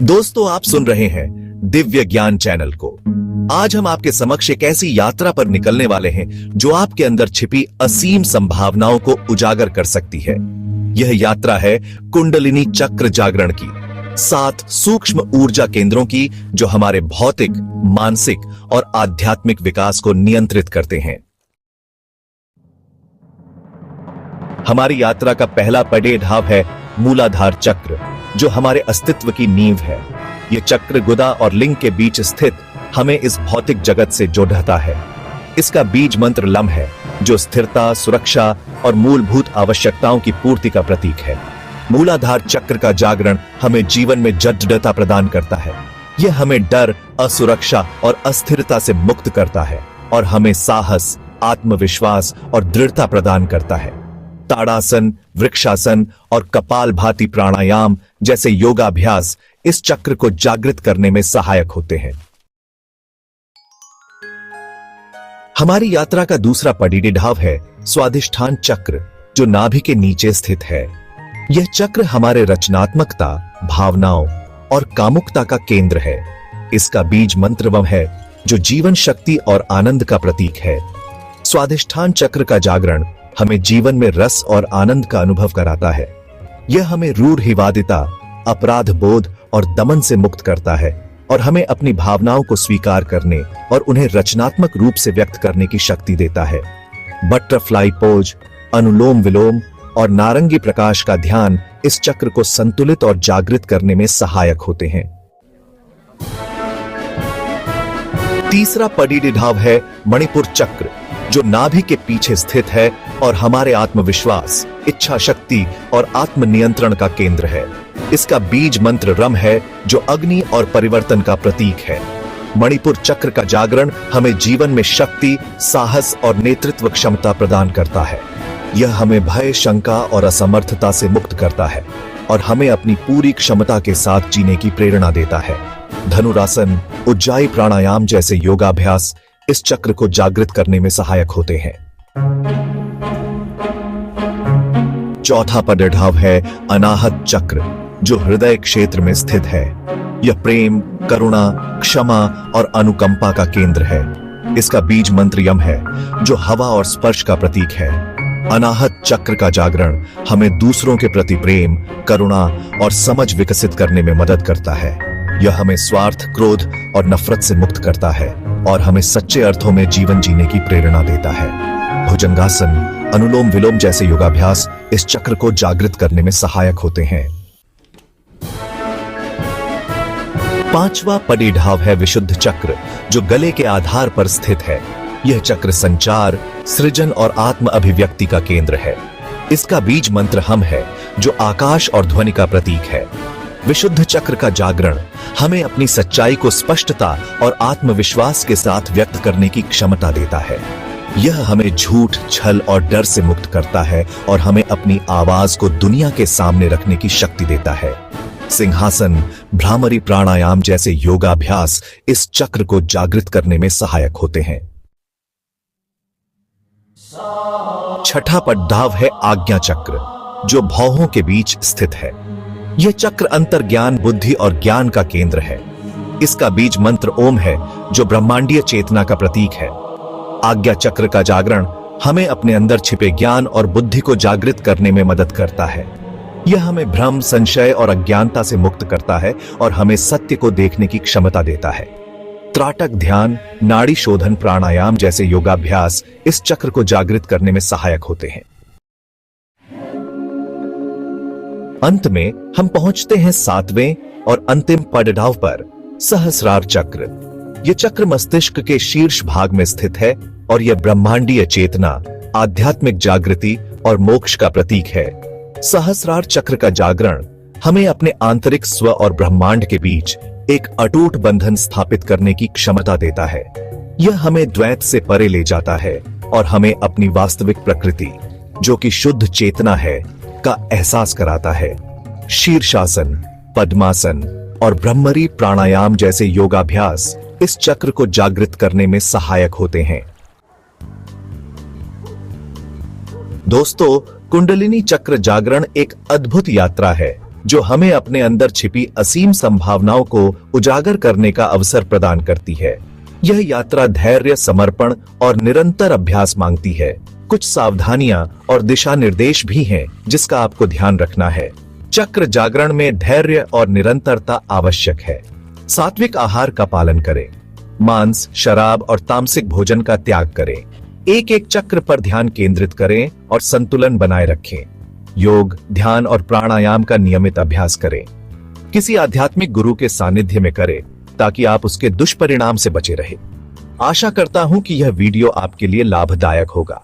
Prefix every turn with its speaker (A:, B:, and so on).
A: दोस्तों, आप सुन रहे हैं दिव्य ज्ञान चैनल को। आज हम आपके समक्ष एक ऐसी यात्रा पर निकलने वाले हैं जो आपके अंदर छिपी असीम संभावनाओं को उजागर कर सकती है। यह यात्रा है कुंडलिनी चक्र जागरण की, 7 सूक्ष्म ऊर्जा केंद्रों की जो हमारे भौतिक, मानसिक और आध्यात्मिक विकास को नियंत्रित करते हैं। हमारी यात्रा का पहला पड़ाव है मूलाधार चक्र, जो हमारे अस्तित्व की नींव है। यह चक्र गुदा और लिंग के बीच स्थित हमें इस भौतिक जगत से जोड़ता है। इसका बीज मंत्र लम है, जो स्थिरता, सुरक्षा और मूलभूत आवश्यकताओं की पूर्ति का प्रतीक है। मूलाधार चक्र का जागरण हमें जीवन में दृढ़ता प्रदान करता है। यह हमें डर, असुरक्षा और अस्थिरता से मुक्त करता है और हमें साहस, आत्मविश्वास और दृढ़ता प्रदान करता है। ताड़ासन, वृक्षासन और कपालभाति प्राणायाम जैसे योगाभ्यास इस चक्र को जागृत करने में सहायक होते हैं। हमारी यात्रा का दूसरा पड़ाव है स्वाधिष्ठान चक्र, जो नाभि के नीचे स्थित है। यह चक्र हमारे रचनात्मकता, भावनाओं और कामुकता का केंद्र है। इसका बीज मंत्र वम है, जो जीवन शक्ति और आनंद का प्रतीक है। स्वाधिष्ठान चक्र का जागरण हमें जीवन में रस और आनंद का अनुभव कराता है। यह हमें रूढ़िवादिता, अपराध बोध और दमन से मुक्त करता है और हमें अपनी भावनाओं को स्वीकार करने और उन्हें रचनात्मक रूप से व्यक्त करने की शक्ति देता है। बटरफ्लाई पोज, अनुलोम विलोम और नारंगी प्रकाश का ध्यान इस चक्र को संतुलित और जागृत करने में सहायक होते हैं। तीसरा पड़ाव है मणिपुर चक्र, जो नाभि के पीछे स्थित है और हमारे आत्मविश्वास, इच्छा शक्ति और आत्मनियंत्रण का केंद्र है। इसका बीज मंत्र रम है, जो अग्नि और परिवर्तन का प्रतीक है। मणिपुर चक्र का जागरण हमें जीवन में शक्ति, साहस और नेतृत्व क्षमता प्रदान करता है। यह हमें भय, शंका और असमर्थता से मुक्त करता है और हमें अपनी पूरी क्षमता के साथ जीने की प्रेरणा देता है। धनुरासन, उज्जाई प्राणायाम जैसे योगाभ्यास इस चक्र को जागृत करने में सहायक होते हैं। चौथा पड़ाव है अनाहत चक्र, जो हृदय क्षेत्र में स्थित है। यह प्रेम, करुणा, क्षमा और अनुकंपा का केंद्र है। इसका बीज मंत्र यम है, जो हवा और स्पर्श का प्रतीक है। अनाहत चक्र का जागरण हमें दूसरों के प्रति प्रेम, करुणा और समझ विकसित करने में मदद करता है। यह हमें स्वार्थ, क्रोध और नफरत से मुक्त करता है और हमें सच्चे अर्थों में जीवन जीने की प्रेरणा देता है। भुजंगासन, अनुलोम विलोम जैसे योगाभ्यास इस चक्र को जागृत करने में सहायक होते हैं। पांचवा पड़ाव है विशुद्ध चक्र, जो गले के आधार पर स्थित है। यह चक्र संचार, सृजन और आत्म अभिव्यक्ति का केंद्र है। इसका बीज मंत्र हम है, जो आकाश और ध्वनि का प्रतीक है। विशुद्ध चक्र का जागरण हमें अपनी सच्चाई को स्पष्टता और आत्मविश्वास के साथ व्यक्त करने की क्षमता देता है। यह हमें झूठ, छल और डर से मुक्त करता है और हमें अपनी आवाज को दुनिया के सामने रखने की शक्ति देता है। सिंहासन, भ्रामरी प्राणायाम जैसे योगाभ्यास इस चक्र को जागृत करने में सहायक होते हैं। छठा पड़ाव है आज्ञा चक्र, जो भौहों के बीच स्थित है। यह चक्र अंतर्ज्ञान, बुद्धि और ज्ञान का केंद्र है। इसका बीज मंत्र ओम है, जो ब्रह्मांडीय चेतना का प्रतीक है। आज्ञा चक्र का जागरण हमें अपने अंदर छिपे ज्ञान और बुद्धि को जागृत करने में मदद करता है। यह हमें भ्रम, संशय और अज्ञानता से मुक्त करता है और हमें सत्य को देखने की क्षमता देता है। त्राटक ध्यान, नाड़ी शोधन प्राणायाम जैसे योगाभ्यास इस चक्र को जागृत करने में सहायक होते हैं। अंत में हम पहुंचते हैं 7वें और अंतिम पड़ाव पर, सहस्रार चक्र। यह चक्र मस्तिष्क के शीर्ष भाग में स्थित है और यह ब्रह्मांडीय चेतना, आध्यात्मिक जागृति और मोक्ष का प्रतीक है। सहस्रार चक्र का जागरण हमें अपने आंतरिक स्व और ब्रह्मांड के बीच एक अटूट बंधन स्थापित करने की क्षमता देता है। यह हमें द्वैत से परे ले जाता है और हमें अपनी वास्तविक प्रकृति, जो कि शुद्ध चेतना है, का एहसास कराता है। शीर्षासन, पद्मासन और ब्रह्मरी प्राणायाम जैसे योगाभ्यास इस चक्र को जागृत करने में सहायक होते हैं। दोस्तों, कुंडलिनी चक्र जागरण एक अद्भुत यात्रा है जो हमें अपने अंदर छिपी असीम संभावनाओं को उजागर करने का अवसर प्रदान करती है। यह यात्रा धैर्य, समर्पण और निरंतर अभ्यास मांगती है। कुछ सावधानियां और दिशा निर्देश भी हैं जिसका आपको ध्यान रखना है। चक्र जागरण में धैर्य और निरंतरता आवश्यक है। सात्विक आहार का पालन करें, मांस, शराब और तामसिक भोजन का त्याग करें। एक एक चक्र पर ध्यान केंद्रित करें और संतुलन बनाए रखें। योग, ध्यान और प्राणायाम का नियमित अभ्यास करें। किसी आध्यात्मिक गुरु के सानिध्य में करें ताकि आप उसके दुष्परिणाम से बचे रहें। आशा करता हूं कि यह वीडियो आपके लिए लाभदायक होगा।